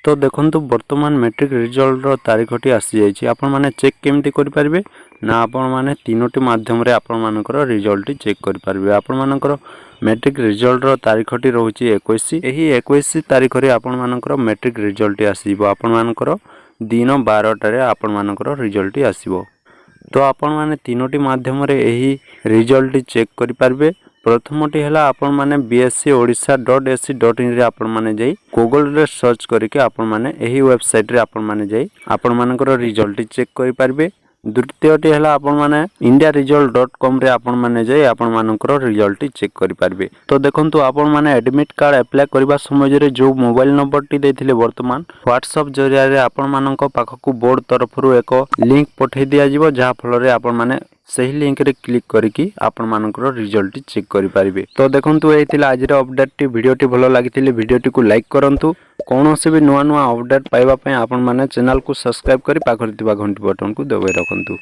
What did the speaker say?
तो देखंतु वर्तमान मैट्रिक रिजल्ट रो तारीखटी आसी जाइछि। आपण माने चेक केमती करि परिबे ना आपण माने तीनोटी माध्यम रे आपण मानकर रिजल्ट चेक करि परिबे। आपण मानकर मैट्रिक रिजल्ट रो तारीखटी रहउछि 21। एही 21 तारीख रे आपण मानकर मैट्रिक रिजल्ट आसीबो। आपण मानकर दिन 12 टारे आपण मानकर रिजल्ट आसीबो। तो आपण माने तीनोटी माध्यम रे एही रिजल्ट चेक करि परिबे। प्रथमटी है आपण माने bscodisha.ac.in रे आपण माने जाई गूगल रे सर्च करके आपण माने एही वेबसाइट रे आपण माने जाई आपण मानकर रिजल्ट चेक करि पारबे। द्वितीयटी है आपण माने indiaresult.com रे आपण माने जाई आपण मानकर रिजल्ट चेक करि पारबे। तो देखंतु आपण माने एडमिट कार्ड अप्लाई करबा समय रे जो मोबाइल नंबर टी देथिले वर्तमान व्हाट्सएप जरिया रे आपण मानक पाखकु बोर्ड तरफरु एक लिंक पठै दिया जिवो जहा फल रे आपण माने सही लिंक रे क्लिक करिकी आपण मानकर रिजल्ट चेक करि पारिबे। तो देखंतु एथिला आज रे अपडेट टी वीडियो टी भलो लागितिले वीडियो टी को लाइक करंतु। कोनोसी भी नुआ नुआ अपडेट पाइबा पय आपण माने चैनल को सब्सक्राइब करि पाखर दिबा घंटी बटन को दबाइ रखंतु।